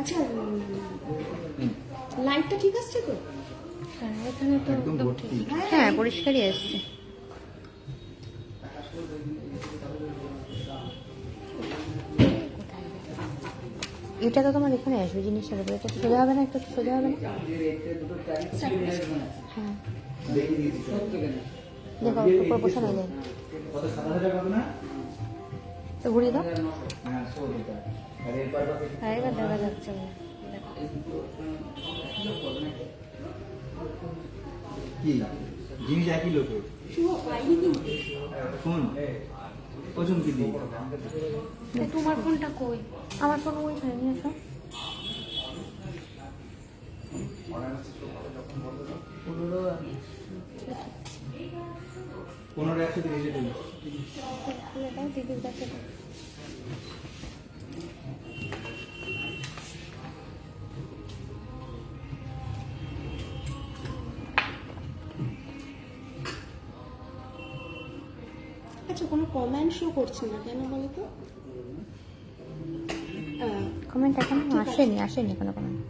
আচ্ছা লাইটটা ঠিক আসছে তো? হ্যাঁ এখানে তো একদম একদম ভর্তি। ঠিক। হ্যাঁ পরিষ্কারই আসছে। এটা তো তোমার এখানে আসবে জিনিসটার উপরে, এটা তো সোজা হবে না, একটু সোজা হবে না। হ্যাঁ দেখো একটু প্রপোর্শন হয়ে যায়। তো ঘুরিয়ে দাও। হ্যাঁ এবার দেখা যাচ্ছে না। কি জিনিস একই লোকের ফোন ওজন কি দিই তোমার ফোনটা কই? আমার ফোন ওইখানে নিয়ে আসো। 15-130 খুলে দাও দিদির কাছে দাও। আচ্ছা কোনো কমেন্ট শো করছে না কেন বলো তো? কমেন্ট এখন আসেনি কোনো কমেন্ট।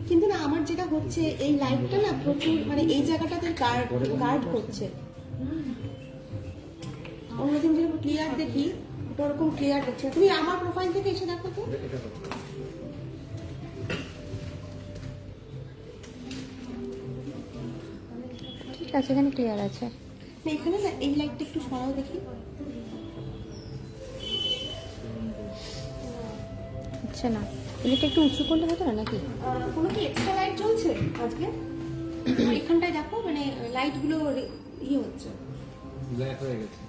কিন্তু না আমার যেটা হচ্ছে এই লাইটটা না প্রচুর মানে এই জায়গাটাতে গার্ড করছে। অন্যদিন যেরকম ক্লিয়ার দেখি ওটা ওরকম ক্লিয়ার দেখছে। তুমি আমার প্রোফাইল থেকে এসে দেখো তো। ঠিক আছে এখানে ক্লিয়ার আছে। না এখানে না এই লাইটটা একটু সরাও দেখি। আচ্ছা না এটা একটু উঁচু করলে হতো না নাকি? কোনো কি এক্সট্রা লাইট জ্বলছে আজকে? এখানটায় দেখো মানে লাইটগুলো ইয়ে হচ্ছে। ব্ল্যাক হয়ে গেছে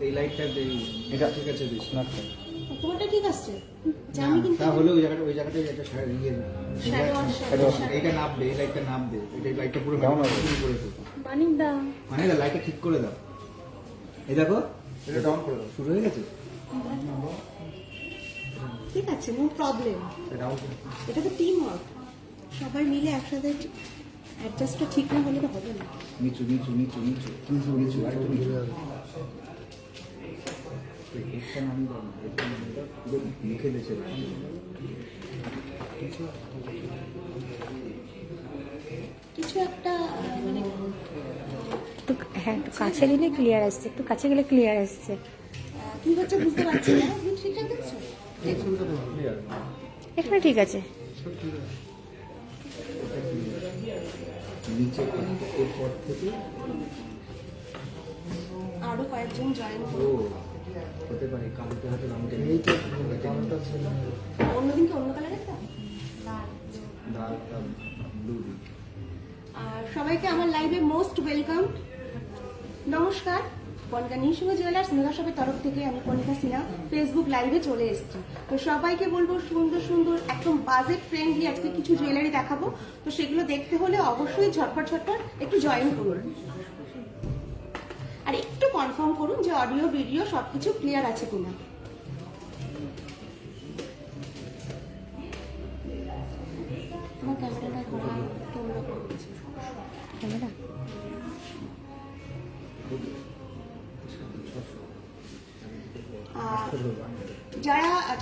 এই লাইটটা দেই এটা ঠিক আছে দিস না তোমারটা ঠিক আসছে? যে আমি কিন্তু তাহলে ওই জায়গাটায় একটা ইয়ে এইটা নাপ দে এই লাইটটা নাপ দে এটা লাইটটা পুরো ডাউন করে দাও মানিক দা মানে লাইটটা ঠিক করে দাও এই দেখো এটা ডাউন করে দাও শুরু হয়ে গেছে ঠিক আছে নো প্রবলেম। এটা তো টিম ওয়ার্ক, সবাই মিলে একসাথে অ্যাডজাস্টটা ঠিক না হলে তো হবে না। নিচু নিচু নিচু নিচু নিচু নিচু আর একটু নিচু একটা নাম দাও না একটা নাম দাও পুরো লিখে দিয়েছে কিছু একটা মানে একটু হ্যাঁ একটু কাছে গেলে ক্লিয়ার আসছে, একটু কাছে গেলে ক্লিয়ার আসছে। কি হচ্ছে বুঝতে পারছি না। তুমি ঠিকঠাক দেখছো? এখানে ঠিক আছে। নিচে এরপর থেকে আরো কয়েকজন জয়েন ও করো। হতে পারে কালকে হয়তো আমাকে এইটা কারণটা ছিল অন্যদিন কি অন্য কালারের তা? ডার্ক ব্লু আর সবাইকে আমার লাইভে মোস্ট ওয়েলকাম। নমস্কার, কনিকা নিঃসঙ্গ জুয়েলার্স মেগাশপের তরফ থেকে আমি কনিকা সিনহা ফেসবুক লাইভে চলে এসেছি। তো সবাইকে বলবো সুন্দর সুন্দর একদম বাজেট ফ্রেন্ডলি আজকে কিছু জুয়েলারি দেখাবো। তো সেগুলো দেখতে হলে অবশ্যই ঝটপট একটু জয়েন করুন আর একটু কনফার্ম করুন যে অডিও ভিডিও সবকিছু ক্লিয়ার আছে কিনা। তোমার ক্যামেরাটা ধরা ক্যামেরা করছে ক্যামেরা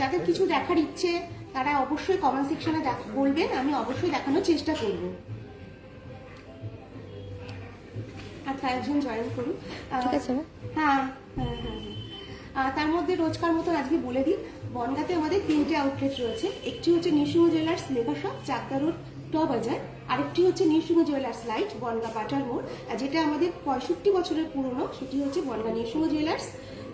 যাদের কিছু দেখার ইচ্ছে তারা অবশ্যই কমেন্ট সেকশনে বলবেন, আমি অবশ্যই দেখানোর চেষ্টা করব। আর কয়েকজন জয়েন করুন। ঠিক আছে হ্যাঁ হ্যাঁ হ্যাঁ তার মধ্যে রোজকার মতন আজকে বলে দিই, বনগাঁতে আমাদের 3টে আউটলেট রয়েছে। একটি হচ্ছে নিঃসঙ্গ jewellers mega shop Chakdah road ট বাজার, আরেকটি হচ্ছে নিঃসঙ্গ জুয়েলার্স লাইট বনগা বাটার মোড়, আর যেটা আমাদের 65 বছরের পুরনো সেটি হচ্ছে বনগা নিঃসঙ্গ জুয়েলার্স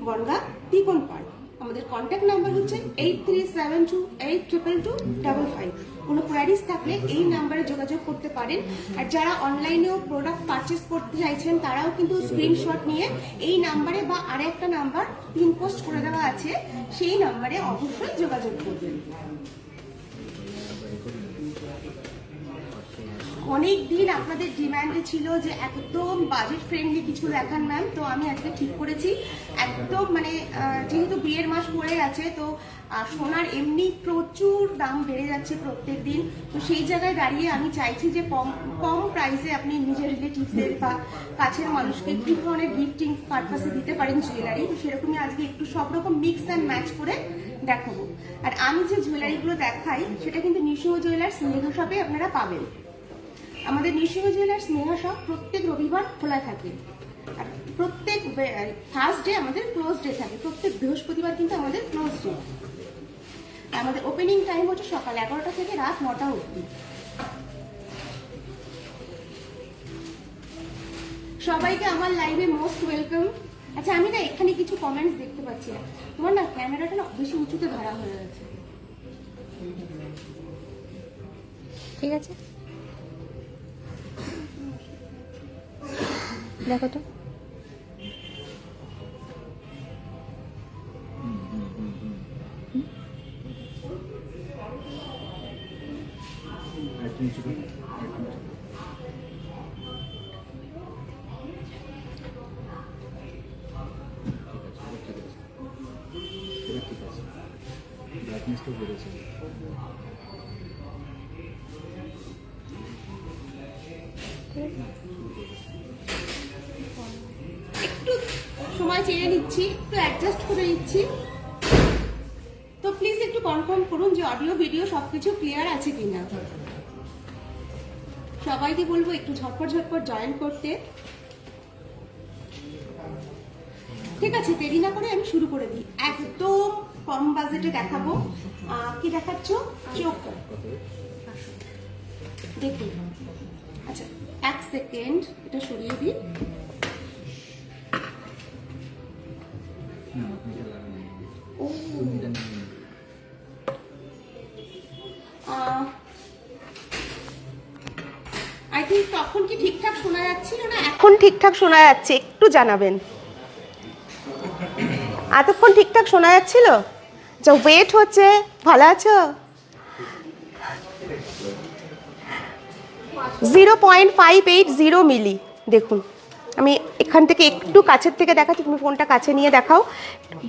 বনগা তিকন পার্ক। আমাদের কন্ট্যাক্ট নাম্বার হচ্ছে 8372822255। কোনো কোয়ারিজ থাকলে এই নাম্বারে যোগাযোগ করতে পারেন। আর যারা অনলাইনেও প্রোডাক্ট পারচেস করতে চাইছেন তারাও কিন্তু স্ক্রিনশট নিয়ে এই নাম্বারে বা আরেকটা নাম্বার পিন পোস্ট করে দেওয়া আছে সেই নাম্বারে অবশ্যই যোগাযোগ করবেন। অনেক দিন আপনাদের ডিমান্ডে ছিল যে একদম বাজেট ফ্রেন্ডলি কিছু দেখান ম্যাম, তো আমি আজকে ঠিক করেছি একদম মানে যেহেতু বিয়ের মাস পড়ে গেছে তো সোনার এমনি প্রচুর দাম বেড়ে যাচ্ছে প্রত্যেক দিন। তো সেই জায়গায় দাঁড়িয়ে আমি চাইছি যে কম প্রাইসে আপনি নিজের রিলেটিভসদের বা কাছের মানুষকে কি ধরনের গিফটিং পারপাসে দিতে পারেন জুয়েলারি, তো সেরকমই আজকে একটু সব রকম মিক্স অ্যান্ড ম্যাচ করে দেখাবো। আর আমি যে জুয়েলারিগুলো দেখাই সেটা কিন্তু নৃসিংহ জুয়েলার্স স্নেহা শপে আপনারা পাবেন। আমাদের নৃসিংহ জুয়েলার্স স্নেহা শপ প্রত্যেক রবিবার খোলা থাকে, আর প্রত্যেক থার্সডে আমাদের ক্লোজ ডে থাকে, প্রত্যেক বৃহস্পতিবার কিন্তু আমাদের ক্লোজ ডে। আমাদের ওপেনিং টাইম হচ্ছে সকাল 11টা থেকে রাত 9টা অবধি। সবাইকে আমার লাইভে মোস্ট ওয়েলকাম। আচ্ছা, আমি না এখানে কিছু কমেন্টস দেখতে পাচ্ছি না, তোমার না ক্যামেরাটা না বেশি উঁচুতে ধরা হয়ে গেছে। ঠিক আছে, দেখো তো। একটু নিচু করো, একটু নিচু করো। ঠিক আছে, এবার ঠিক আছে। ব্রাইটনেস তো বেড়েছে। একটু সময় চেয়ে নিচ্ছি, একটু অ্যাডজাস্ট করে নিচ্ছি। তো প্লিজ একটু কনফার্ম করুন যে অডিও ভিডিও সবকিছু ক্লিয়ার আছে কিনা। সবাইকে বলবো একটু ঝটপট ঝটপট জয়েন করতে। ঠিক আছে, দেরি না করে আমি শুরু করে দিই। একদম কম বাজেটে দেখাবো। কি দেখাচ্ছ? চোখ দেখুন। আচ্ছা, 1 সেকেন্ড, এটা সরিয়ে দিই। না, আপনি এটা লাগান না। ও, তুমি এটা নিয়ে নিন। আই থিঙ্ক তখন কি ঠিকঠাক শোনা যাচ্ছিল না? এখন ঠিকঠাক শোনা যাচ্ছে, একটু জানাবেন। এতক্ষণ ঠিকঠাক শোনা যাচ্ছিল? যা ওয়েট হচ্ছে, ভালো আছো? 0.580 মিলি। দেখুন, আমি এখান থেকে একটু কাছের থেকে দেখাচ্ছি, তুমি ফোনটা কাছে নিয়ে দেখাও।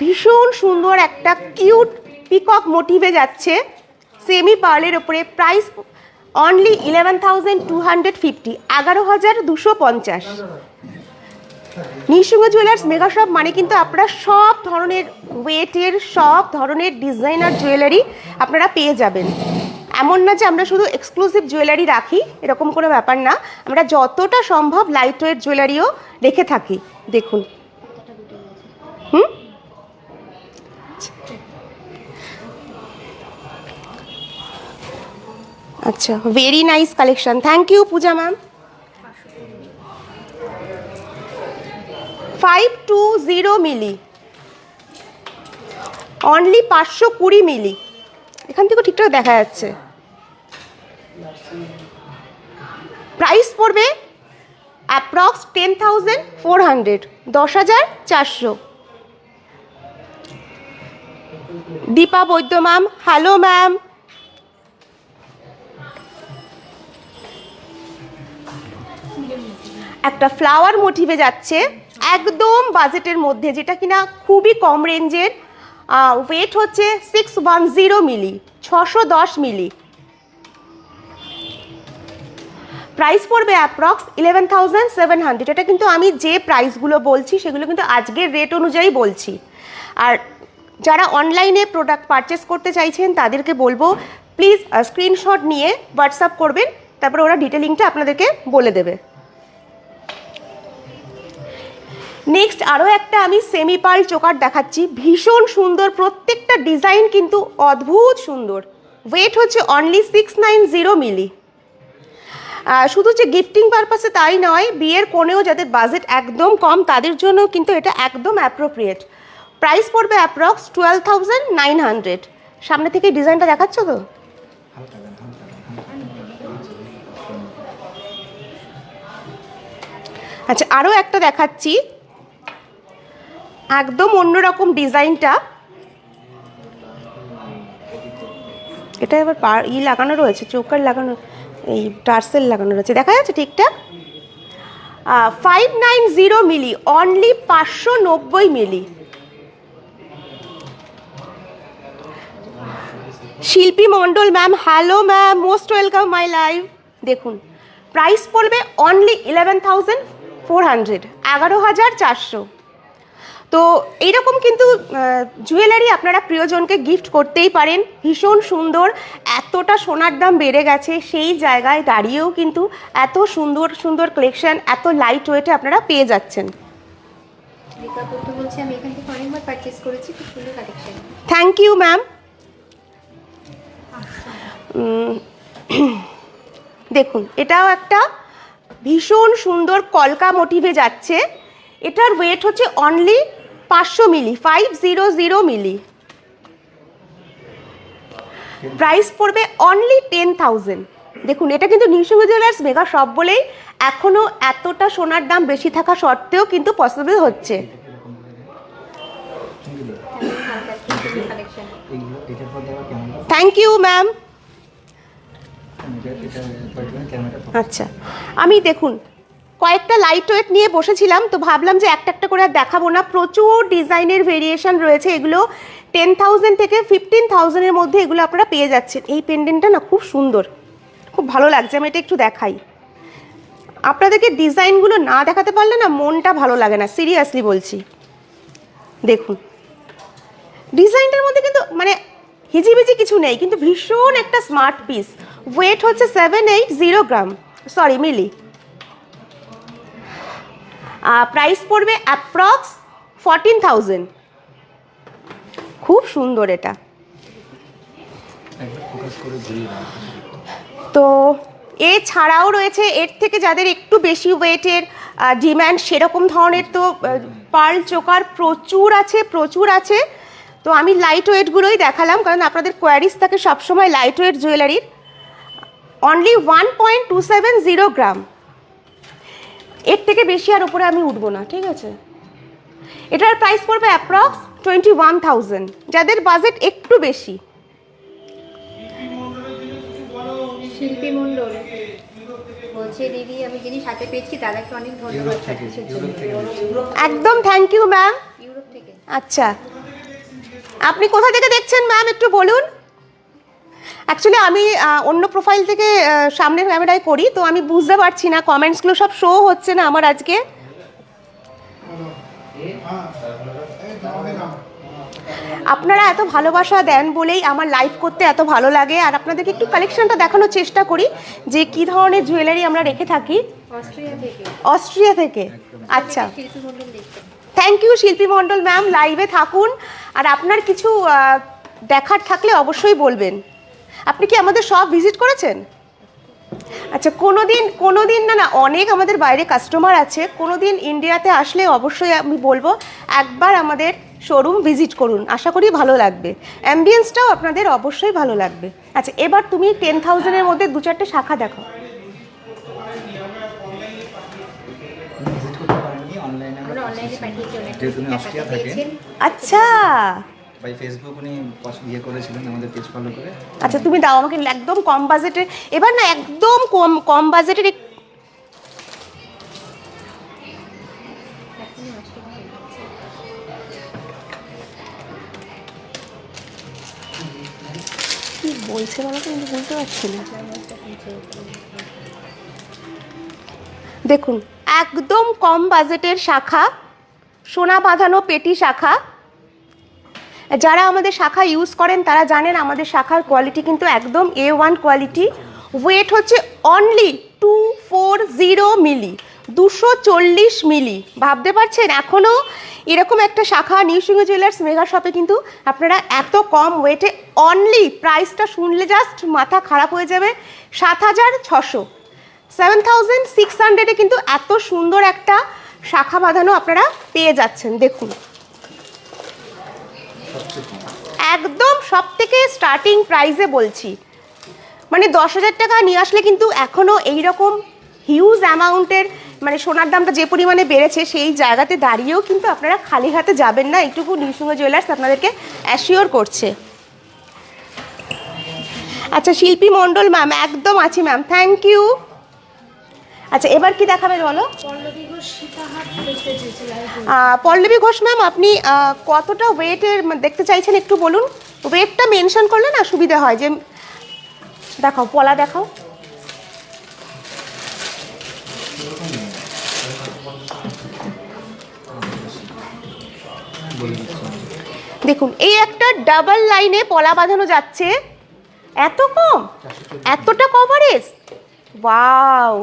ভীষণ সুন্দর একটা কিউট পিকক মোটিভে যাচ্ছে, সেমি পার্লের ওপরে। Price only 11,250, 11,250। Nrisingha jewellers mega shop মানে কিন্তু আপনারা সব ধরনের ওয়েটের, সব ধরনের ডিজাইনার জুয়েলারি আপনারা পেয়ে যাবেন। এমন না যে আমরা শুধু এক্সক্লুসিভ জুয়েলারি রাখি, এরকম কোনো ব্যাপার না। আমরা যতটা সম্ভব লাইট ওয়েট জুয়েলারিও রেখে থাকি। দেখুন, আচ্ছা, very nice collection. Thank you Puja ma'am. 520 milli, only 520 milli. এখান থেকে ঠিকঠাক দেখা যাচ্ছে। প্রাইস পড়বে approx 10,400, 10,400। Dipa Baidya ma'am, hello ma'am. একটা ফ্লাওয়ার মোটিভে যাচ্ছে, একদম বাজেটের মধ্যে, যেটা কিনা খুবই কম রেঞ্জের। ওয়েট হচ্ছে 610 মিলি, 610 মিলি। প্রাইস পড়বে অ্যাপ্রক্স 11,700। এটা কিন্তু আমি যে প্রাইসগুলো বলছি সেগুলো কিন্তু আজকের রেট অনুযায়ী বলছি। আর যারা অনলাইনে প্রোডাক্ট পারচেস করতে চাইছেন তাদেরকে বলবো প্লিজ স্ক্রিনশট নিয়ে হোয়াটসঅ্যাপ করবেন, তারপরে ওরা ডিটেলিংটা আপনাদেরকে বলে দেবে। নেক্সট আরও একটা আমি সেমি পার্ল চোকার দেখাচ্ছি, ভীষণ সুন্দর। প্রত্যেকটা ডিজাইন কিন্তু অদ্ভুত সুন্দর। ওয়েট হচ্ছে অনলি 690 মিলি। শুধু যে গিফটিং পারপাসে তাই নয়, বিয়ের কোণেও যাদের বাজেট একদম কম তাদের জন্য কিন্তু এটা একদম অ্যাপ্রোপ্রিয়েট। প্রাইস পড়বে অ্যাপ্রক্স 12,900। সামনে থেকে ডিজাইনটা দেখাচ্ছ তো? আচ্ছা, আরও একটা দেখাচ্ছি, একদম অন্যরকম ডিজাইনটা। এটা এবার লাগানো রয়েছে, চৌকার লাগানো, এই টার্সেল লাগানো রয়েছে, দেখা যাচ্ছে ঠিকঠাক। 590 মিলি, only 590 ml. Shilpi Mondal ma'am, hello ma'am, most welcome my live. দেখুন, প্রাইস পড়বে অনলি 11,400, 11,400। তো এইরকম কিন্তু জুয়েলারি আপনারা প্রিয়জনকে গিফট করতেই পারেন। ভীষণ সুন্দর, এতটা সোনার দাম বেড়ে গেছে সেই জায়গায় দাঁড়িয়েও কিন্তু এত সুন্দর সুন্দর কালেকশন এত লাইট ওয়েটে আপনারা পেয়ে যাচ্ছেন। রেখা বলতে বলছি আমি এখান থেকে অনেকবার পারচেজ করেছি, খুব সুন্দর কালেকশন। Thank you ma'am. দেখুন এটাও একটা ভীষণ সুন্দর কলকা মোটিভে যাচ্ছে। এটার ওয়েট হচ্ছে অনলি 500 মিলি, 500 মিলি। প্রাইস পড়বে অনলি 10,000। দেখুন এটা কিন্তু নিউসিংহ জুয়েলার্স মেগা শপ বলেই এখনও এতটা সোনার দাম বেশি থাকা সত্ত্বেও কিন্তু পসিবল হচ্ছে। Thank you ma'am. আচ্ছা, আমি দেখুন কয়েকটা লাইট ওয়েট নিয়ে বসেছিলাম, তো ভাবলাম যে একটা একটা করে আর দেখাবো না। প্রচুর ডিজাইনের ভেরিয়েশন রয়েছে, এগুলো 10,000 থেকে 15,000-এর মধ্যে এগুলো আপনারা পেয়ে যাচ্ছেন। এই পেন্ডেন্টটা না খুব সুন্দর, খুব ভালো লাগছে। আমি এটা একটু দেখাই আপনাদেরকে। ডিজাইনগুলো না দেখাতে পারলে না মনটা ভালো লাগে না, সিরিয়াসলি বলছি। দেখুন ডিজাইনটার মধ্যে কিন্তু মানে হিজিবিজি কিছু নেই, কিন্তু ভীষণ একটা স্মার্ট পিস। ওয়েট হচ্ছে 780 গ্রাম, সরি মিলি। প্রাইস পড়বে অ্যাপ্রক্স 14,000। খুব সুন্দর এটা। তো এছাড়াও রয়েছে এর থেকে যাদের একটু বেশি ওয়েটের ডিম্যান্ড, সেরকম ধরনের তো পার্ল চোকার প্রচুর আছে। তো আমি লাইট ওয়েটগুলোই দেখালাম, কারণ আপনাদের কোয়ারিজ থাকে সবসময় লাইট ওয়েট জুয়েলারির। অনলি 1.270 গ্রাম, এর থেকে বেশি আর উপরে আমি উঠবো না, ঠিক আছে। এটার প্রাইস পড়বে অ্যাপ্রক্স 21,000 যাদের বাজেট একটু বেশি। শিল্পী মণ্ডল বলছে দিদি আমি জিনিস হাতে পেয়েছি, দাদাকে অনেক ধন্যবাদ। একদম থ্যাংক ইউ ম্যাম। ইউরোপ থেকে। আচ্ছা, আপনি কোথা থেকে দেখছেন ম্যাম একটু বলুন। অ্যাকচুয়ালি আমি অন্য প্রোফাইল থেকে সামনের ক্যামেরায় করি, তো আমি বুঝতে পারছি না, কমেন্টসগুলো সব শো হচ্ছে না আমার আজকে। আপনারা এত ভালোবাসা দেন বলেই আমার লাইভ করতে এত ভালো লাগে। আর আপনাদেরকে একটু কালেকশনটা দেখানোর চেষ্টা করি যে কী ধরনের জুয়েলারি আমরা রেখে থাকি। অস্ট্রিয়া থেকে। আচ্ছা, থ্যাংক ইউ শিল্পী মণ্ডল ম্যাম, লাইভে থাকুন। আর আপনার কিছু দেখার থাকলে অবশ্যই বলবেন। আপনি কি আমাদের সব ভিজিট করেছেন? আচ্ছা, কোনো দিন না অনেক আমাদের বাইরে কাস্টমার আছে, কোনো দিন ইন্ডিয়াতে আসলে অবশ্যই আমি বলবো একবার আমাদের শোরুম ভিজিট করুন, আশা করি ভালো লাগবে। অ্যাম্বিয়েন্সটাও আপনাদের অবশ্যই ভালো লাগবে। আচ্ছা, এবার তুমি 10,000-এর মধ্যে 2-4টে শাখা দেখো। আচ্ছা, বাই ফেসবুক উনি ইয়ে করেছিলেন আমাদের পেজ ফলো করে। আচ্ছা, তুমি দাও আমাকে একদম কম বাজেটের। এবার না একদম কম বাজেটের কি বলছে বলো তো, আমি বলতে পারছি না। দেখুন একদম কম বাজেটের শাখা, সোনা বাঁধানো পেটি শাখা। যারা আমাদের শাখা ইউজ করেন তারা জানেন আমাদের শাখার কোয়ালিটি কিন্তু একদম A1 কোয়ালিটি। ওয়েট হচ্ছে অনলি 240 মিলি, 240 মিলি। ভাবতে পারছেন এখনও এরকম একটা শাখা নিউসিংহ জুয়েলার্স মেগা শপে কিন্তু আপনারা এত কম ওয়েটে অনলি, প্রাইসটা শুনলে জাস্ট মাথা খারাপ হয়ে যাবে, 7,600, 7,600-এ কিন্তু এত সুন্দর একটা শাখা বাঁধানো আপনারা পেয়ে যাচ্ছেন। দেখুন একদম সব থেকে স্টার্টিং প্রাইসে বলছি, মানে 10,000 টাকা নিয়ে আসলে কিন্তু এখনও এইরকম হিউজ অ্যামাউন্টের মানে সোনার দামটা যে পরিমাণে বেড়েছে সেই জায়গাতে দাঁড়িয়েও কিন্তু আপনারা খালি হাতে যাবেন না, এইটুকু নিউসিংহ জুয়েলার্স আপনাদেরকে অ্যাসিওর করছে। আচ্ছা, শিল্পী মণ্ডল ম্যাম, একদম আছি ম্যাম, থ্যাংক ইউ। আচ্ছা, এবার কি দেখাবে বলো? পল্লবী ঘোষ ম্যাম, আপনি কতটা ওয়েটের দেখতে চাইছেন একটু বলুন। ওয়েটটা মেনশন করলে না সুবিধা হয়। যে দেখাও, পলা দেখাও। দেখুন এই একটা ডাবল লাইনে পলা বাঁধানো যাচ্ছে, এত কম, এতটা কভারেজ, ওয়াও,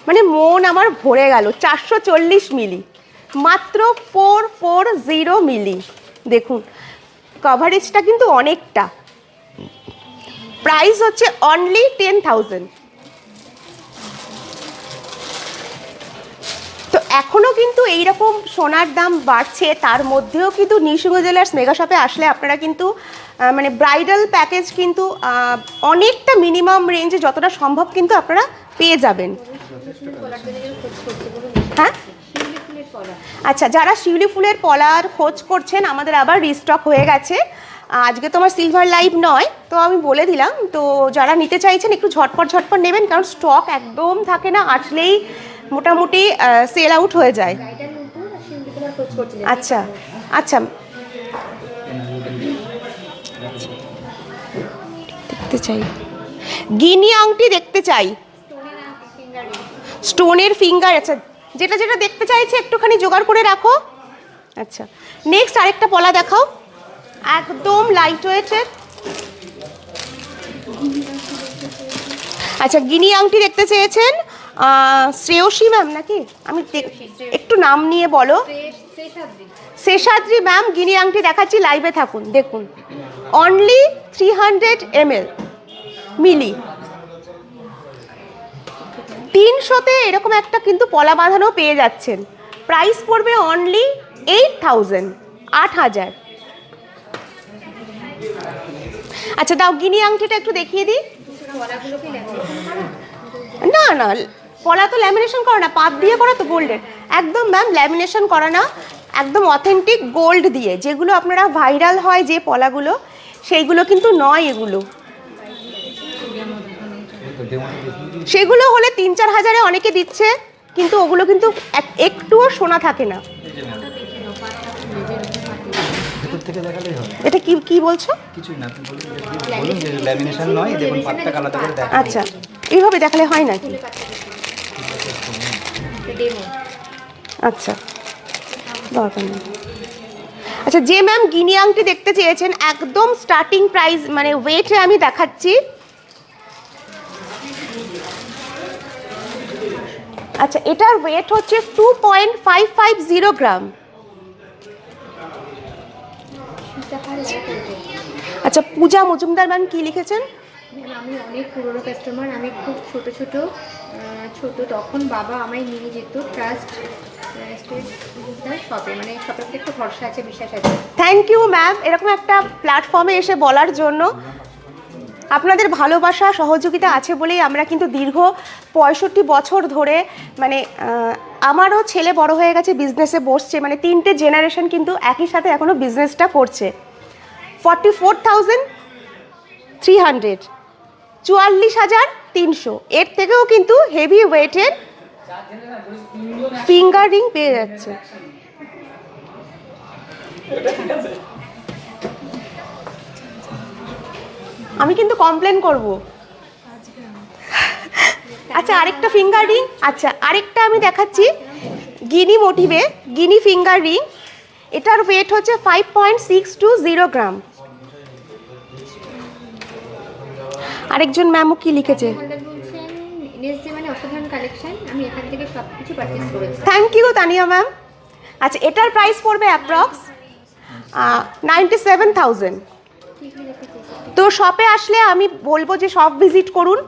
মানে মন আমার ভরে গেল। 440 মিলি, মাত্র 440 মিলি। দেখুন কভারেজটা কিন্তু অনেকটা। প্রাইস হচ্ছে অনলি 10,000। তো এখনও কিন্তু এইরকম সোনার দাম বাড়ছে, তার মধ্যেও কিন্তু নিউসিংহ জুয়েলার্স মেগা শপে আসলে আপনারা কিন্তু মানে ব্রাইডাল প্যাকেজ কিন্তু অনেকটা মিনিমাম রেঞ্জে যতটা সম্ভব কিন্তু আপনারা পেয়ে যাবেন। হ্যাঁ, আচ্ছা, যারা শিউলি ফুলের পলার খোঁজ করছেন, আমাদের আবার রিস্টক হয়ে গেছে। আজকে তো আমার সিলভার লাইভ নয়, তো আমি বলে দিলাম। তো যারা নিতে চাইছেন একটু ঝটপট ঝটপট নেবেন, কারণ স্টক একদম থাকে না, আসলেই মোটামুটি সেল আউট হয়ে যায়। আচ্ছা আচ্ছা, দেখতে চাই গিনি আংটি, দেখতে চাই স্টোনের ফিঙ্গার। আচ্ছা, যেটা যেটা দেখতে চাইছে একটুখানি জোগাড় করে রাখো। আচ্ছা, নেক্সট আরেকটা পলা দেখাও, একদম লাইট ওয়েটের। আচ্ছা, গিনি আংটি দেখতে চেয়েছেন শ্রেয়সী ম্যাম নাকি? আমি একটু নাম নিয়ে বলো। শেষাদ্রি ম্যাম গিনি আংটি দেখাচ্ছি, লাইভে থাকুন। দেখুন অনলি 300 ml মিলি, 300-তে এরকম একটা কিন্তু পলা বাঁধানো পেয়ে যাচ্ছেন। প্রাইস পড়বে অনলি 8,000, 8,000। আচ্ছা দাও, গিনি আংটিটা একটু দেখিয়ে দিই। না না, পলা তো ল্যামিনেশন করা না, পাত দিয়ে করা তো গোল্ডের। একদম ম্যাম ল্যামিনেশন করা না, একদম অথেন্টিক গোল্ড দিয়ে। যেগুলো আপনারা ভাইরাল হয় যে পলাগুলো, সেইগুলো কিন্তু নয় এগুলো। সেগুলো হলে 3-4 হাজারে অনেকে দিচ্ছে, কিন্তু ওগুলো কিন্তু একটুও সোনা থাকে না। এটা কি কি বলছো? কিছুই না, আপনি বলুন যে ল্যামিনেশন নয়, দেখুন পাতটা কালাতে করে দেখা। আচ্ছা, এইভাবে দেখালে হয় নাকি? আচ্ছা, দরকার নেই। আচ্ছা, যে ম্যাম গিনি আংটি দেখতে চেয়েছেন, একদম স্টার্টিং প্রাইস মানে ওয়েটে আমি দেখাচ্ছি। আচ্ছা, এটার ওয়েট হচ্ছে 2.550 গ্রাম। আচ্ছা, পূজা মজুমদার ম্যাম কি লিখেছেন? আমি অনেক পুরনো কাস্টমার, আমি খুব ছোট তখন বাবা আমায় নিয়ে যেত ট্রাস্ট শপে, মানে শপের প্রতি একটু ভরসা আছে, বিশ্বাস আছে। থ্যাংক ইউ ম্যাম, এরকম একটা প্ল্যাটফর্মে এসে বলার জন্য। আপনাদের ভালোবাসা সহযোগিতা আছে বলেই আমরা কিন্তু দীর্ঘ 65 বছর ধরে, মানে আমারও ছেলে বড় হয়ে গেছে, বিজনেসে বসছে, মানে 3টে জেনারেশন কিন্তু একই সাথে এখনও বিজনেসটা করছে। 44,300, 44,300, এর থেকেও কিন্তু হেভি ওয়েটের ফিঙ্গার রিং পেয়ে যাচ্ছে। আমি কিন্তু কমপ্লেন করব। আচ্ছা, আরেকটা ফিঙ্গার রিং। আচ্ছা, আরেকটা আমি দেখাচ্ছি গিনি মোটিভে, গিনি ফিঙ্গার রিং। এটার ওয়েট হচ্ছে 5.620 গ্রাম। আরেকজন ম্যামও কি লিখেছে? Thank you Tania ma'am. আচ্ছা, এটার প্রাইস পড়বে অ্যাপ্রক্স 97,000। তো শপে আসলে আমি বলবো যে শপ ভিজিট করুন,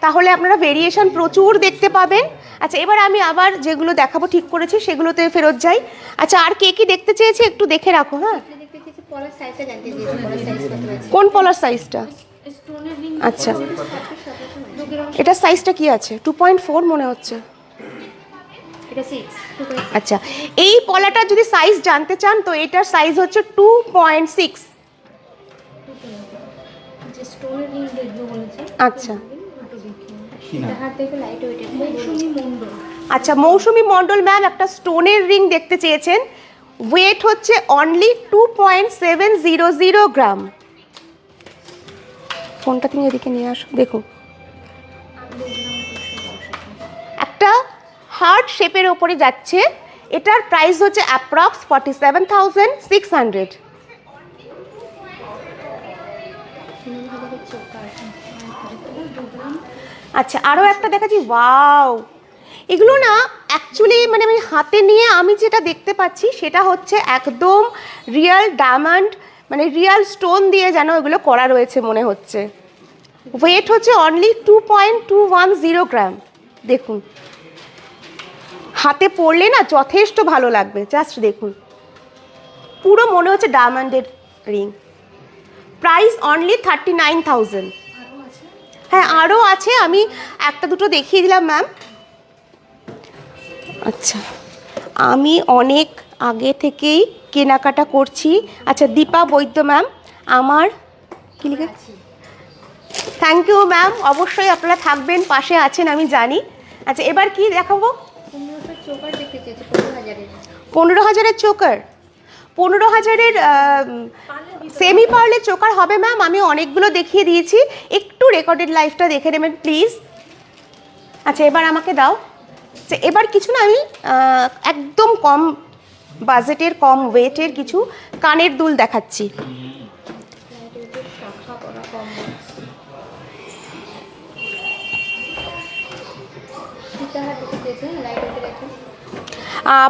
তাহলে আপনারা ভেরিয়েশন প্রচুর দেখতে পাবেন। আচ্ছা, এবার আমি আবার যেগুলো দেখাবো ঠিক করেছি সেগুলোতে ফেরত যাই। আচ্ছা, আর কে কি দেখতে চেয়েছে একটু দেখে রাখো। হ্যাঁ, কোন পলার সাইজটা? আচ্ছা, এটার সাইজটা কি আছে? 2.4 মনে হচ্ছে। আচ্ছা, এই পলাটা যদি সাইজ জানতে চান তো এটার সাইজ হচ্ছে 2.6। আচ্ছা আচ্ছা, মৌসুমী মণ্ডল ম্যাম একটা স্টোনের রিং দেখতে চেয়েছেন, ওয়েট হচ্ছে অনলি 2.700 গ্রাম। ফোনটা তুমি এদিকে নিয়ে আসো, দেখো একটা হার্ট শেপের ওপরে যাচ্ছে, এটার প্রাইস হচ্ছে অ্যাপ্রক্স 47,600। আচ্ছা আরও একটা দেখাচ্ছি, ওয়াও, এগুলো না অ্যাকচুয়ালি মানে আমি হাতে নিয়ে আমি যেটা দেখতে পাচ্ছি সেটা হচ্ছে একদম রিয়েল ডায়মন্ড, মানে রিয়েল স্টোন দিয়ে যেন এগুলো করা রয়েছে মনে হচ্ছে। ওয়েট হচ্ছে অনলি 2.210 গ্রাম। দেখুন হাতে পরলে না যথেষ্ট ভালো লাগবে, জাস্ট দেখুন, পুরো মনে হচ্ছে ডায়মন্ডের রিং। Price only 39,000। হ্যাঁ আরও আছে, আমি একটা দুটো দেখিয়ে দিলাম ম্যাম। আচ্ছা আমি অনেক আগে থেকেই কেনাকাটা করছি। আচ্ছা দীপা বৈদ্য ম্যাম, আমার কি লিখে, থ্যাংক ইউ ম্যাম, অবশ্যই আপনারা থাকবেন, পাশে আছেন আমি জানি। আচ্ছা এবার কি দেখাবো? 15,000-এর চোকার, 15,000-এর সেমি পার্লের চোকার হবে ম্যাম। আমি অনেকগুলো দেখিয়ে দিয়েছি, একটু রেকর্ডেড লাইভটা দেখে নেবেন প্লিজ। আচ্ছা এবার আমাকে দাও। আচ্ছা এবার কিছু না আমি একদম কম বাজেটের কম ওয়েটের কিছু কানের দুল দেখাচ্ছি।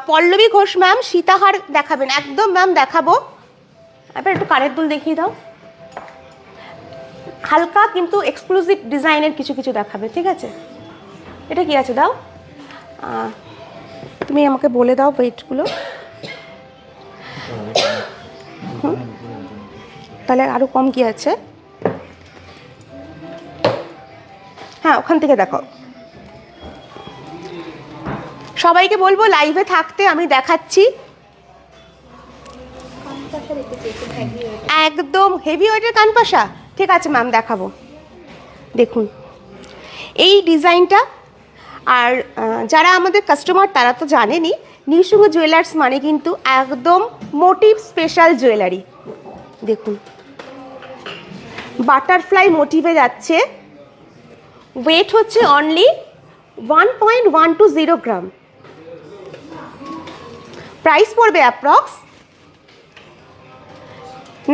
পল্লবী ঘোষ ম্যাম সীতাহার দেখাবেন? একদম ম্যাম দেখাবো। এবার একটু কানের দুল দেখিয়ে দাও, হালকা কিন্তু এক্সক্লুসিভ ডিজাইনের কিছু কিছু দেখাবে, ঠিক আছে? এটা কি আছে দাও, তুমি আমাকে বলে দাও ওয়েটগুলো। তাহলে আরও কম কি আছে? হ্যাঁ ওখান থেকে দেখো। সবাইকে বলবো লাইভে থাকতে, আমি দেখাচ্ছি। একদম হেভি ওয়েটের কানপাশা, ঠিক আছে ম্যাম দেখাবো। দেখুন এই ডিজাইনটা, আর যারা আমাদের কাস্টমার তারা তো জানেনই, নিঃসঙ্গ জুয়েলার্স মানে কিন্তু একদম মোটিভ স্পেশাল জুয়েলারি। দেখুন বাটারফ্লাই মোটিভে যাচ্ছে, ওয়েট হচ্ছে অনলি 1.120 গ্রাম। প্রাইস পড়বে অ্যাপ্রক্স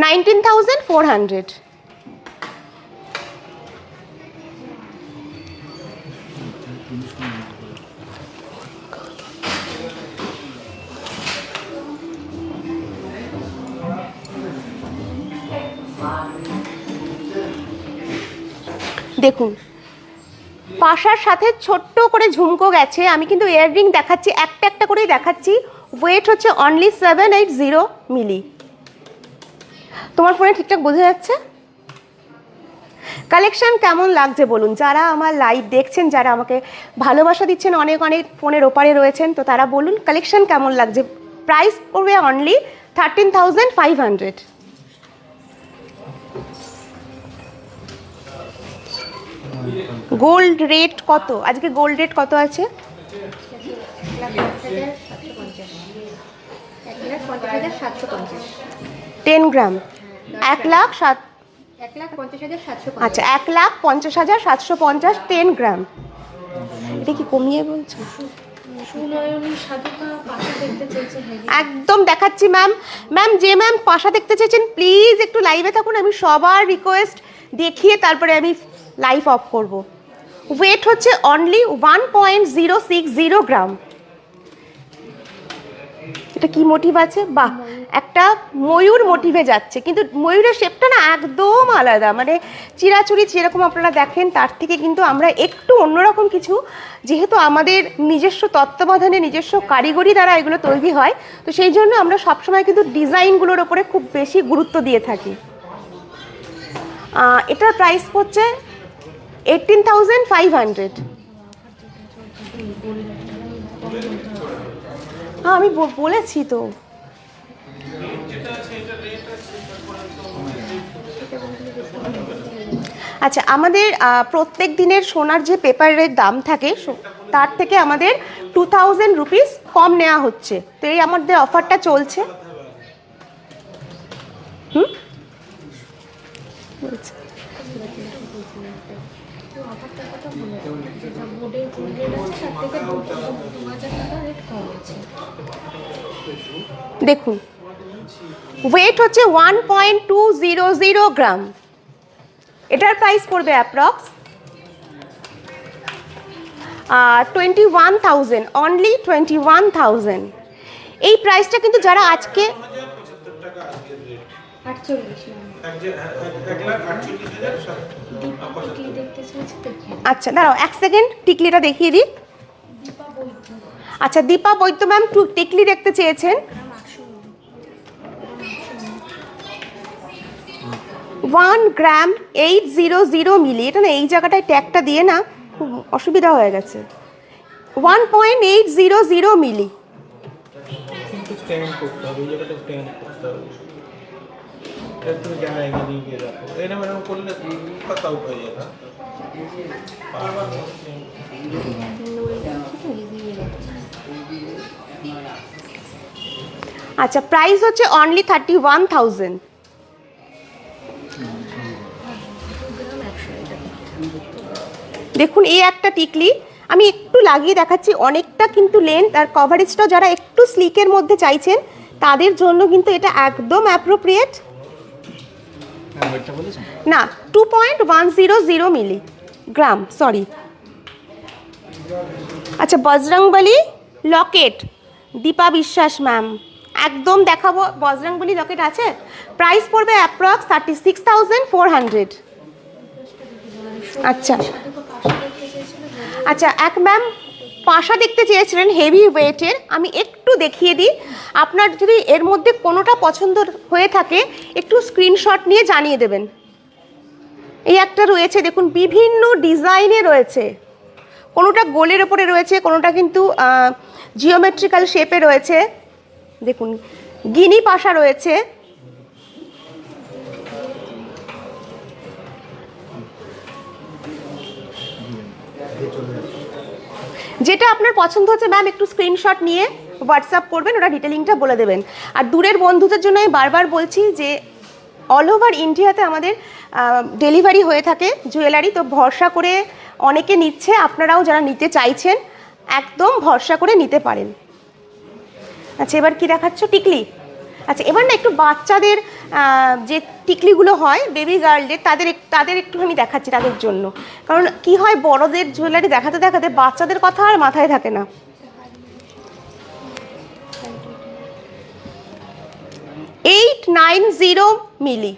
19,400। দেখুন পাশার সাথে ছোট্ট করে ঝুমকো গেছে, আমি কিন্তু ইয়াররিং দেখাচ্ছি, একটা একটা করেই দেখাচ্ছি। ওয়েট হচ্ছে অনলি 780 মিলি। তোমার ফোনে ঠিকঠাক বোঝা যাচ্ছে? কালেকশন কেমন লাগছে বলুন, যারা আমার লাইভ দেখছেন, যারা আমাকে ভালোবাসা দিচ্ছেন, অনেক অনেক ফোনের ওপারে রয়েছেন, তো তারা বলুন কালেকশন কেমন লাগছে। প্রাইস পড়বে অনলি 13,500। গোল্ড রেট কত আজকে? গোল্ড রেট কত আছে? 10 গ্রাম 1,50,750। আচ্ছা 1,50,750 10 গ্রাম। এটা কি কমিয়ে বলছো? একদম দেখাচ্ছি ম্যাম। ম্যাম যে ম্যাম পাশা দেখতে চেয়েছেন প্লিজ একটু লাইভে থাকুন, আমি সবার রিকোয়েস্ট দেখিয়ে তারপরে আমি লাইভ অফ করব। ওয়েট হচ্ছে অনলি 1.060 গ্রাম। এটা কি মোটিভ আছে? বাহ, একটা ময়ূর মোটিভে যাচ্ছে, কিন্তু ময়ূরের শেপটা না একদম আলাদা, মানে চিরাচুরি যেরকম আপনারা দেখেন তার থেকে কিন্তু আমরা একটু অন্যরকম কিছু, যেহেতু আমাদের নিজস্ব তত্ত্বাবধানে নিজস্ব কারিগরি দ্বারা এগুলো তৈরি হয়, তো সেই জন্য আমরা সবসময় কিন্তু ডিজাইনগুলোর ওপরে খুব বেশি গুরুত্ব দিয়ে থাকি। এটার প্রাইস হচ্ছে 18,500। হ্যাঁ আমি বলেছি তো। আচ্ছা আমাদের প্রত্যেক দিনের সোনার যে পেপারের দাম থাকে তার থেকে আমাদের 2,000 রুপিস কম নেওয়া হচ্ছে, তো এই আমাদের অফারটা চলছে। অফারটার কথা বলে যেটা বোর্ডের ফুল রেট আছে তার থেকে 2000 টাকা রেট কম আছে। দেখুন ওয়েট হচ্ছে 1.200 গ্রাম, এটার প্রাইস পড়বে অ্যাপ্রক্স 21,000, অনলি 21,000। এই প্রাইসটা কিন্তু যারা আজকে 48 টিকলি দেখতে চাইছি দেখি। আচ্ছা দাঁড়াও এক সেকেন্ড, টিকলিটা দেখিয়ে দিই। দীপা বৈদ্য আচ্ছা দীপা বৈদ্য ম্যাম টিকলি দেখতে চেয়েছেন। 1 গ্রাম 800 মিলি, এটা না এই জায়গাটায় ট্যাগটা দিয়ে না খুব অসুবিধা হয়ে গেছে। 1.800 মিলি। কিন্তু স্ট্যান্ড করতে হবে, এই জায়গাটা স্ট্যান্ড করতে হবে। এটা তুমি জায়গা দিয়ে রাখো, এটা ম্যাডাম করলে কাট আউট হয়ে যাবে। আচ্ছা প্রাইস হচ্ছে অনলি 31,000। দেখুন এই একটা টিকলি আমি একটু লাগিয়ে দেখাচ্ছি, অনেকটা কিন্তু লেন্থ আর কভারেজটা যারা একটু স্লিকের মধ্যে চাইছেন তাদের জন্য কিন্তু এটা একদম অ্যাপ্রোপ্রিয়েট। না 2.100 মিলি গ্রাম, সরি। আচ্ছা বজরংবলী লকেট, দীপা বিশ্বাস ম্যাম একদম দেখাবো। বজরংবলী লকেট আছে, প্রাইস পড়বে অ্যাপ্রক্স 36,400। আচ্ছা আচ্ছা এক ম্যাম পাশা দেখতে চেয়েছিলেন হেভি ওয়েটের, আমি একটু দেখিয়ে দিই। আপনার যদি এর মধ্যে কোনোটা পছন্দ হয়ে থাকে একটু স্ক্রিনশট নিয়ে জানিয়ে দেবেন। এই একটা রয়েছে দেখুন, বিভিন্ন ডিজাইনে রয়েছে, কোনোটা গোলের ওপরে রয়েছে, কোনোটা কিন্তু জিওমেট্রিক্যাল শেপে রয়েছে। দেখুন গিনি পাশা রয়েছে, যেটা আপনার পছন্দ হচ্ছে ম্যাম একটু স্ক্রিনশট নিয়ে হোয়াটসঅ্যাপ করবেন, ওটা ডিটেলিংটা বলে দেবেন। আর দূরের বন্ধুদের জন্য আমি বারবার বলছি যে অল ওভার ইন্ডিয়াতে আমাদের ডেলিভারি হয়ে থাকে জুয়েলারি, তো ভরসা করে অনেকে নিচ্ছে, আপনারাও যারা নিতে চাইছেন একদম ভরসা করে নিতে পারেন। আচ্ছা এবার কি দেখাচ্ছ? টিকলি। আচ্ছা এবার না একটু বাচ্চাদের যে টিকলিগুলো হয় বেবি গার্লদের, তাদের একটুখানি দেখাচ্ছি তাদের জন্য, কারণ কি হয় বড়দের জুয়েলারি দেখাতে দেখাতে বাচ্চাদের কথা আর মাথায় থাকে না। $890 মিলি,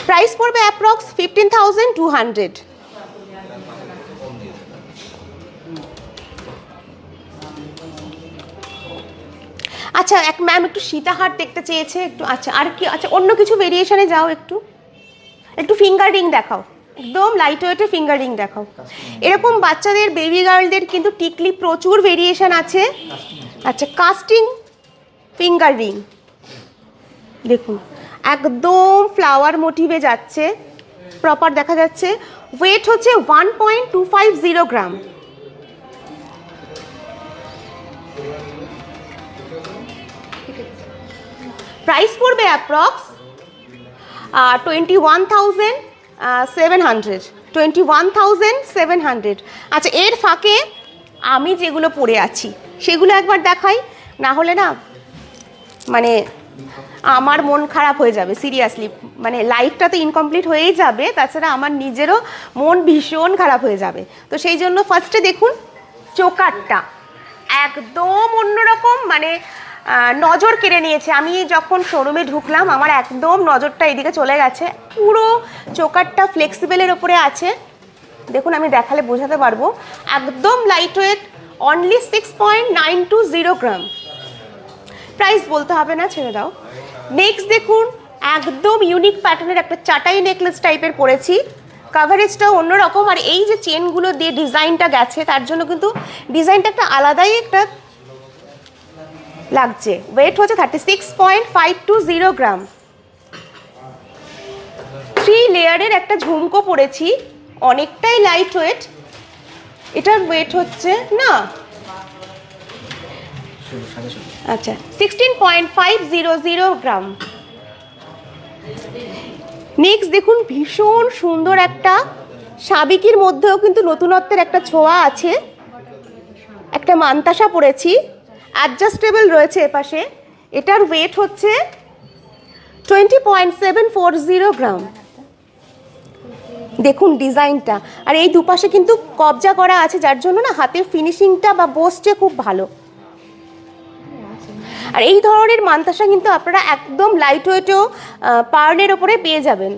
প্রাইস পড়বে অ্যাপ্রক্স 15,200। আচ্ছা এক ম্যাম একটু সীতাহার দেখতে চেয়েছে একটু। আচ্ছা আর কি, আচ্ছা অন্য কিছু ভেরিয়েশনে যাও, একটু ফিঙ্গার রিং দেখাও, একদম লাইট ওয়েটের ফিঙ্গার রিং দেখাও। এরকম বাচ্চাদের বেবি গার্লদের কিন্তু টিকলি প্রচুর ভেরিয়েশন আছে। আচ্ছা কাস্টিং ফিঙ্গার রিং দেখুন, একদম ফ্লাওয়ার মোটিভে যাচ্ছে, প্রপার দেখা যাচ্ছে। ওয়েট হচ্ছে 1.250 গ্রাম। প্রাইস পড়বে অ্যাপ্রক্স 21,700। আচ্ছা এর ফাঁকে আমি যেগুলো পরে আছি সেগুলো একবার দেখাই, না হলে না মানে আমার মন খারাপ হয়ে যাবে সিরিয়াসলি, মানে লাইফটা তো ইনকমপ্লিট হয়েই যাবে, তাছাড়া আমার নিজেরও মন ভীষণ খারাপ হয়ে যাবে। তো সেই জন্য ফার্স্টে দেখুন চোকারটা একদম অন্যরকম, মানে নজর কেড়ে নিয়েছে। আমি যখন শোরুমে ঢুকলাম আমার একদম নজরটা এদিকে চলে গেছে। পুরো চোকারটা ফ্লেক্সিবলের ওপরে আছে, দেখুন আমি দেখালে বোঝাতে পারবো। একদম লাইট ওয়েট, অনলি 6.920 গ্রাম। প্রাইস বলতে হবে না, ছেড়ে দাও। নেক্সট দেখুন একদম ইউনিক প্যাটার্নের একটা চাটাই নেকলেস টাইপের পরেছি, কাভারেজটাও অন্যরকম। আর এই যে চেনগুলো দিয়ে ডিজাইনটা গেছে তার জন্য কিন্তু ডিজাইনটা একটা আলাদাই একটা লাগছে। ওয়েট হচ্ছে 36.520 গ্রাম। 3 লেয়ারের একটা ঝুমকো পরেছি, অনেকটাই লাইট ওয়েট। এটার ওয়েট হচ্ছে না আচ্ছা 16.500 গ্রাম। নেক্সট দেখুন ভীষণ সুন্দর একটা সাবিকির মধ্যেও কিন্তু নতুনত্বের একটা ছোঁয়া আছে। একটা মান্তাসা পরেছি, অ্যাডজাস্টেবল রয়েছে এপাশে। এটার ওয়েট হচ্ছে 20.740 গ্রাম। দেখুন ডিজাইনটা, আর এই দুপাশে কিন্তু কবজা করা আছে, যার জন্য না হাতের ফিনিশিংটা বা বসছে খুব ভালো। আর এই ধরনের মান্তাসা কিন্তু আপনারা একদম লাইট ওয়েটও পার্লের ওপরে পেয়ে যাবেন।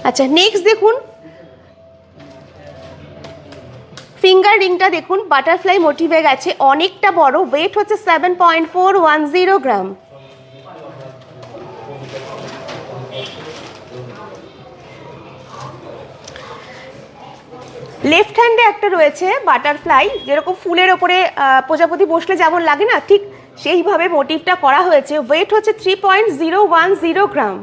আচ্ছা নেক্সট দেখুন ফিঙ্গার রিংটা, দেখুন বাটারফ্লাই মোটিভে গেছে, অনেকটা বড়, ওয়েট হচ্ছে 7.410 গ্রাম। লেফট হ্যান্ডে একটা রয়েছে বাটারফ্লাই, যেরকম ফুলের ওপরে প্রজাপতি বসলে যেমন লাগে না, ঠিক সেইভাবে মোটিভটা করা হয়েছে। ওয়েট হচ্ছে 3.010 গ্রাম।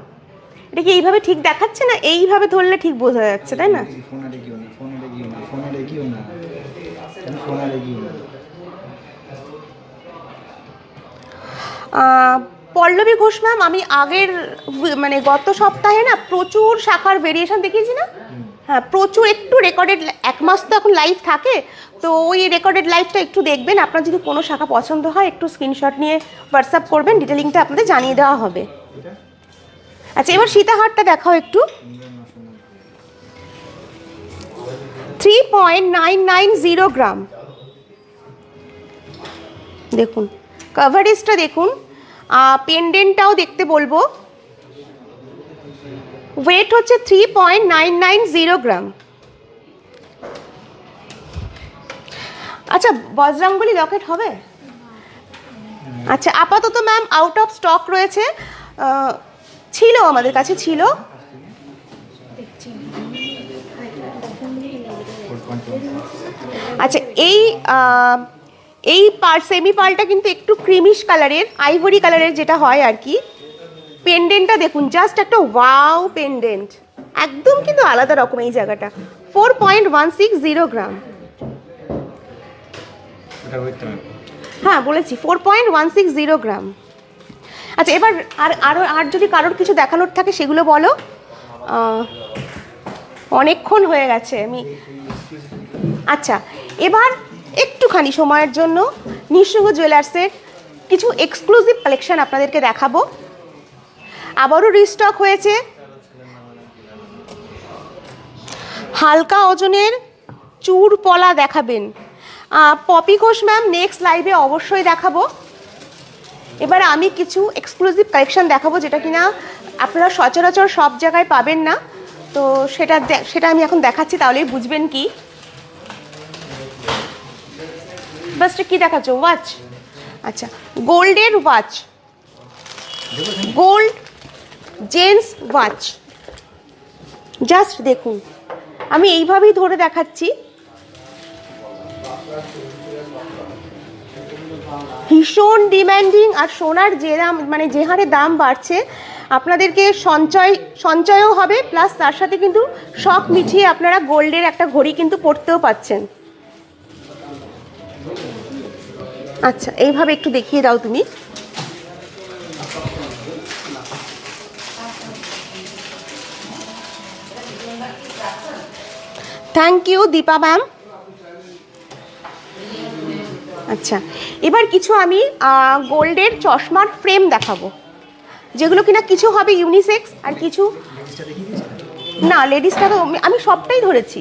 এটা কি এইভাবে ঠিক দেখাচ্ছে না? এইভাবে ধরলে ঠিক বোঝা যাচ্ছে, তাই না? পল্লবী ঘোষ ম্যাম, আমি আগের মানে গত সপ্তাহে না প্রচুর শাখার ভেরিয়েশন দেখিয়েছি না? হ্যাঁ প্রচুর, একটু রেকর্ডেড, 1 মাস তো এখন লাইভ থাকে, তো ওই রেকর্ডেড লাইভটা একটু দেখবেন। আপনার যদি কোনো শাখা পছন্দ হয় একটু স্ক্রিনশট নিয়ে হোয়াটসঅ্যাপ করবেন, ডিটেলিংটা আপনাদের জানিয়ে দেওয়া হবে। আচ্ছা এবার সীতাহারটা দেখাও একটু। 3.990 গ্রাম। দেখুন কভারেজটা দেখুন, পেন্ডেন্টটাও দেখতে বলবো। ওয়েট হচ্ছে 3.990 গ্রাম। আচ্ছা বজরাঙ্গলি লকেট হবে? আচ্ছা আপাতত ম্যাম আউট অফ স্টক রয়েছে, ছিল আমাদের কাছে ছিল। আচ্ছা এই সেমি পালটা কিন্তু একটু ক্রিমিশ কালারের, আইভরি কালারের যেটা হয় আর কি। পেন্ডেন্টটা দেখুন, জাস্ট একটা ওয়াও পেন্ডেন্ট, একদম কিন্তু আলাদা রকম এই জায়গাটা। 4.160 গ্রাম। হ্যাঁ বলেছি 4.160 গ্রাম। আচ্ছা এবার আর যদি কারোর কিছু দেখানোর থাকে সেগুলো বলো। অনেকক্ষণ হয়ে গেছে আমি। আচ্ছা এবার একটুখানি সময়ের জন্য নিঃসঙ্গ জুয়েলার্সের কিছু এক্সক্লুসিভ কালেকশন আপনাদেরকে দেখাবো। আবারও রিস্টক হয়েছে হালকা ওজনের চূড় পলা দেখাবেন পপি ঘোষ ম্যাম, নেক্সট লাইভে অবশ্যই দেখাবো। এবার আমি কিছু এক্সক্লুসিভ কালেকশন দেখাবো যেটা কিনা আপনারা সচরাচর সব জায়গায় পাবেন না, তো সেটা আমি এখন দেখাচ্ছি, তাহলেই বুঝবেন কি। বাসটা কি দেখাচ্ছ? ওয়াচ। আচ্ছা গোল্ডের watch, gold gents watch. Just দেখুন, আমি এইভাবেই ধরে দেখাচ্ছি। ভীষণ ডিম্যান্ডিং, আর সোনার যে দাম মানে যে হারে দাম বাড়ছে, আপনাদেরকে সঞ্চয়ও হবে, প্লাস তার সাথে কিন্তু শখ মিটিয়ে আপনারা গোল্ডের একটা ঘড়ি কিন্তু পরতেও পাচ্ছেন। আচ্ছা এইভাবে একটু দেখিয়ে দাও তুমি। Thank you Dipa ma'am. আচ্ছা এবার কিছু আমি গোল্ডের চশমার ফ্রেম দেখাবো, যেগুলো কিনা কিছু হবে ইউনিসেক্স আর কিছু না। লেডিসটা তো আমি সবটাই ধরেছি,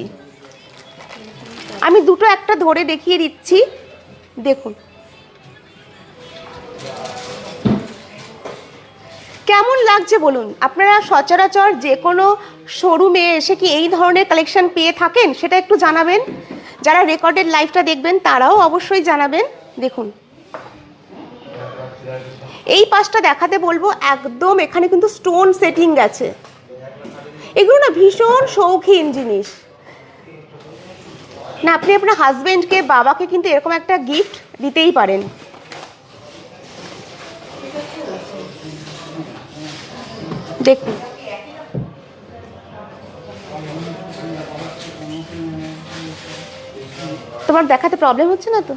আমি দুটো একটা ধরে দেখিয়ে দিচ্ছি। দেখুন কেমন লাগছে বলুন। আপনারা সচরাচর যে কোনো শোরুমে এসে কি এই ধরনের কালেকশন পেয়ে থাকেন সেটা একটু জানাবেন। যারা রেকর্ডেড লাইভটা দেখবেন তারাও অবশ্যই জানাবেন। দেখুন এই পাশটা দেখাতে বলবো, একদম এখানে কিন্তু স্টোন সেটিং গেছে। এগুলো না ভীষণ শৌখিন জিনিস না, আপনি আপনার হাজবেন্ডকে বাবাকে কিন্তু এরকম একটা গিফট দিতেই পারেন। দেখুন তোমার দেখাতে প্রবলেম হচ্ছে না তো?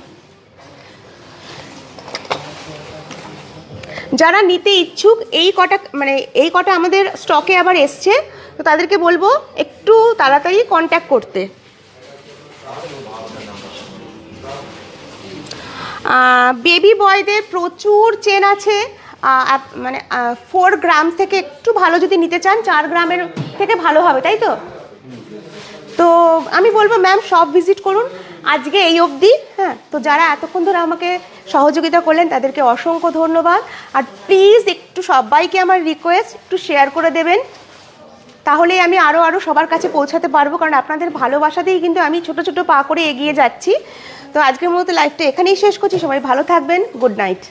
যারা নিতে ইচ্ছুক এই কটা আমাদের স্টকে আবার এসছে, তো তাদেরকে বলবো একটু তাড়াতাড়ি কন্ট্যাক্ট করতে। বেবি বয়দের প্রচুর চেন আছে, 4 গ্রাম থেকে একটু ভালো যদি নিতে চান 4 গ্রামের থেকে ভালো হবে, তাই তো? তো আমি বলবো ম্যাম সব ভিজিট করুন। আজকে এই অবধি। হ্যাঁ, তো যারা এতক্ষণ ধরে আমাকে সহযোগিতা করলেন তাদেরকে অসংখ্য ধন্যবাদ। আর প্লিজ একটু সবাইকে আমার রিকোয়েস্ট, একটু শেয়ার করে দেবেন, তাহলেই আমি আরও সবার কাছে পৌঁছাতে পারবো, কারণ আপনাদের ভালোবাসাতেই কিন্তু আমি ছোট ছোট পা করে এগিয়ে যাচ্ছি। তো আজকের মতো লাইভটা এখানেই শেষ করছি। সবাই ভালো থাকবেন। Good night.